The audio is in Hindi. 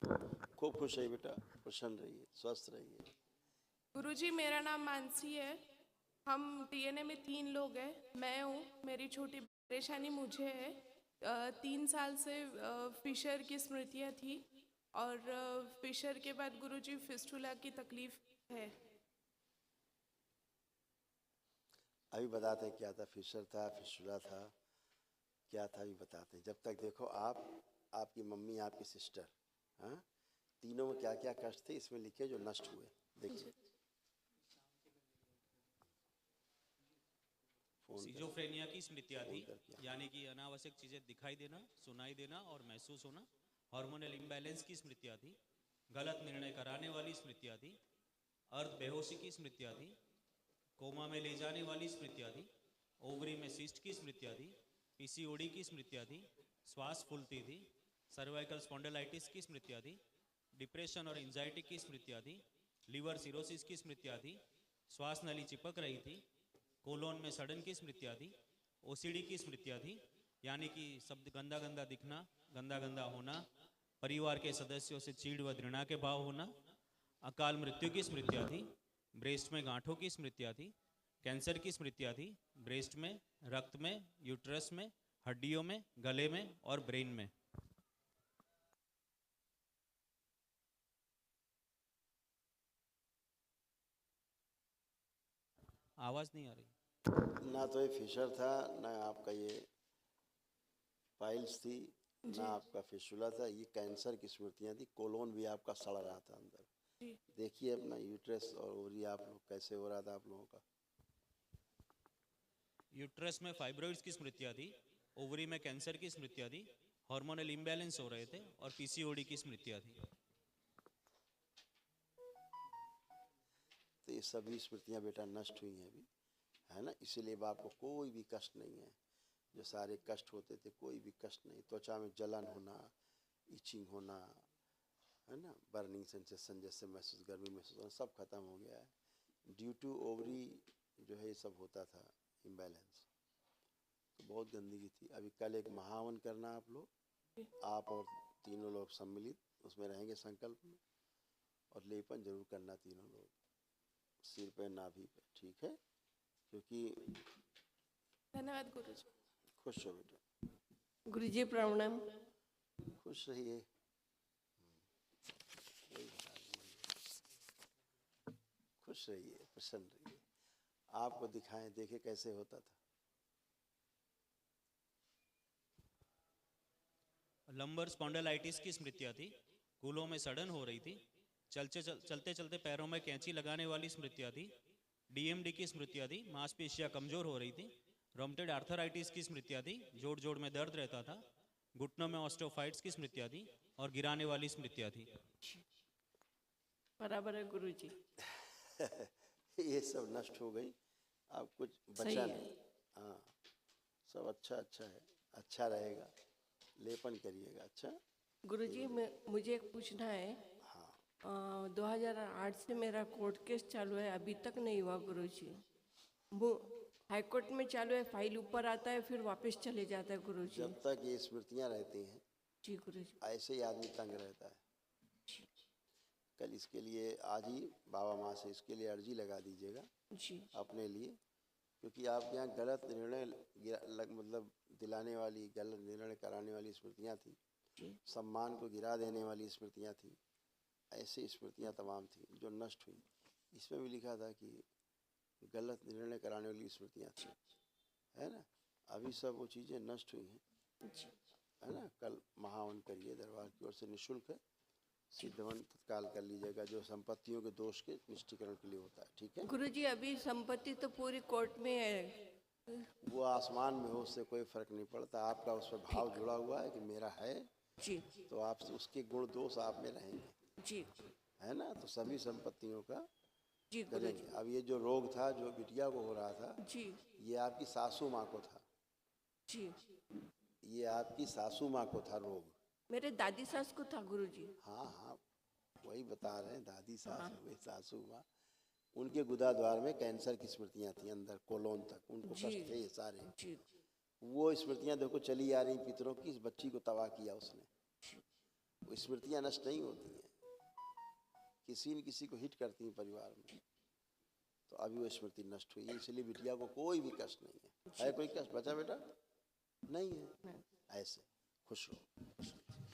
खूब खुश रहिए बेटा, प्रसन्न रहिए, स्वस्थ रहिए। गुरुजी, मेरा नाम मानसी है। हम डीएनए में 3 लोग हैं। मैं हूँ, मेरी छोटी परेशानी मुझे है। 3 साल से फिशर की स्मृतियाँ थी और फिशर के बाद गुरुजी फिस्टुला की तकलीफ है। अभी बताते हैं क्या था, फिशर था, फिस्टुला था, क्या था अभी बताते हैं। जब तक देखो आप, आपकी मम्मी, आपकी सिस्टर, हाँ, तीनों में क्या क्या कष्ट थे इसमें लिखे जो नष्ट हुए। देखिए सिजोफ्रेनिया की स्मृतियाँ थी, फोन करके यानी कि अनावश्यक चीज़ें दिखाई देना, सुनाई देना और महसूस होना। हार्मोनल इम्बैलेंस की स्मृतियाँ थी। गलत निर्णय कराने वाली स्मृतियाँ थी। अर्ध बेहोशी की स्मृतियाँ थी। कोमा में ले जाने वाली स्मृतियाँ थी। ओवरी में सिस्ट की स्मृतियाँ थी। पीसीओडी की स्मृतियाँ थी। श्वास फूलती थी। सर्वाइकल स्पॉन्डिलाइटिस की स्मृतियाँ थी। डिप्रेशन और एंजाइटी की स्मृतियाँ थी। लीवर सिरोसिस की स्मृतियाँ थी। श्वास नली चिपक रही थी। कोलोन में सड़न की स्मृतियाँ थी। ओसीडी की स्मृतियाँ थी, यानी कि शब्द गंदा गंदा दिखना, गंदा गंदा होना, परिवार के सदस्यों से चीड़ व घृणा के भाव होना। अकाल मृत्यु की स्मृतियाँ थी। ब्रेस्ट में गांठों की स्मृतियाँ थी। कैंसर की स्मृतियाँ थी। ब्रेस्ट में, रक्त में, यूट्रस में, हड्डियों में, गले में और ब्रेन में। आवाज़ नहीं आ रही। ना तो ये फिशर था, ना आपका ये पाइल्स थी, ना जी आपका फिस्टुला था। ये कैंसर की स्मृतियाँ थी। कोलोन भी आपका सड़ रहा था अंदर। जी। देखिए अपना यूट्रस और ओवरी आप लोग कैसे हो रहा था आप लोगों का। यूट्रस में फाइब्रॉइड्स की स्मृतियाँ थी। ओवरी में कैंसर की स्मृतियाँ थी। हार्मोनल इम्बैलेंस हो रहे थे और पीसीओडी की स्मृतियाँ थी। तो ये सभी स्मृतियाँ बेटा नष्ट हुई हैं अभी, है ना। इसीलिए अब आपको कोई भी कष्ट नहीं है। जो सारे कष्ट होते थे कोई भी कष्ट नहीं। त्वचा में जलन होना, इचिंग होना, है ना, बर्निंग सेंसेशन जैसे महसूस, गर्मी महसूस होना, सब खत्म हो गया है। ड्यू टू ओवरी जो है ये सब होता था इम्बैलेंस। तो बहुत गंदगी थी। अभी कल एक महावन करना आप लोग, आप और तीनों लोग सम्मिलित उसमें रहेंगे संकल्प में, और लेपन जरूर करना तीनों लोग, सिर पे, नाभि पे, ठीक है। क्योंकि धन्यवाद गुरुजी। खुश हो बेटा, गुरुजी प्रणाम। खुश रहिए। कोई बता नहीं, खुश रहिए, प्रसन्न रहिए। आपको दिखाएं, देखे कैसे होता था। लंबर स्पॉन्डिलाइटिस की स्मृतियाँ थी। कूलों में सड़न हो रही थी। चलते चलते पैरों में कैंची लगाने वाली स्मृतियाँ थी। डीएमडी की स्मृतियाँ थी। मांसपेशियाँ कमजोर हो रही थी। रोमेटॉइड आर्थराइटिस की स्मृतियाँ थी। जोड़ जोड़ में दर्द रहता था। घुटनों में ऑस्टियोफाइट्स की स्मृतियाँ थी और गिराने वाली स्मृतियाँ थी। बराबर है गुरुजी। ये सब नष्ट हो गई, अब कुछ बचा सही है। नहीं। हाँ, सब अच्छा अच्छा है, अच्छा रहेगा। लेपन करिएगा। अच्छा गुरुजी, मुझे एक पूछना है। हाँ, 2008 से मेरा कोर्ट केस चालू है, अभी तक नहीं हुआ गुरुजी। वो हाई कोर्ट में चालू है, फाइल ऊपर आता है फिर वापस चले जाता है गुरुजी। जब तक ये स्मृतियाँ रहती हैं जी गुरुजी। ऐसे ही आदमी तंग रहता है। कल इसके लिए आज ही बाबा माँ से इसके लिए अर्जी लगा दीजिएगा जी अपने लिए। क्योंकि आपके यहाँ गलत निर्णय मतलब दिलाने वाली, गलत निर्णय कराने वाली स्मृतियाँ थी। जी सम्मान को गिरा देने वाली स्मृतियाँ थी। ऐसी स्मृतियाँ तमाम थी जो नष्ट हुई। इसमें भी लिखा था कि गलत निर्णय कराने वाली स्मृतियाँ थी, है ना। अभी सब वो चीज़ें नष्ट हुई हैं, जी है ना। कल महावन करिए, दरबार की ओर से निःशुल्क है। सिद्धवन तत्काल कर लीजिएगा, जो संपत्तियों के दोष के निष्टीकरण के लिए होता है, ठीक है। गुरुजी, अभी संपत्ति तो पूरी कोर्ट में है। वो आसमान में हो, उससे कोई फर्क नहीं पड़ता। आपका उस पर भाव जुड़ा हुआ है कि मेरा है, जी तो आप उसके गुण दोष आप में रहेंगे, जी है ना। तो सभी संपत्तियों का जी करेंगे। गुरुजी। अब ये जो रोग था, जो बिटिया को हो रहा था, जी ये आपकी सासू माँ को था। जी ये आपकी सासू माँ को था रोग। मेरे दादी सास को था गुरुजी। हाँ हाँ, वही बता रहे हैं, दादी सास हाँ हो गई सासू माँ। उनके गुदाद्वार में कैंसर की स्मृतियाँ थी अंदर कोलोन तक, उनको जी कष्ट थे ये सारे। जी वो स्मृतियाँ देखो चली आ रही पितरों की। इस बच्ची को तबाह किया उसने, वो स्मृतियाँ नष्ट नहीं होती हैं, किसी न किसी को हिट करती हैं परिवार में, तो अभी वो स्मृति नष्ट हुई है, इसलिए बिटिया को कोई भी कष्ट नहीं है। कोई कष्ट बचा बेटा नहीं है? ऐसे खुश रहो।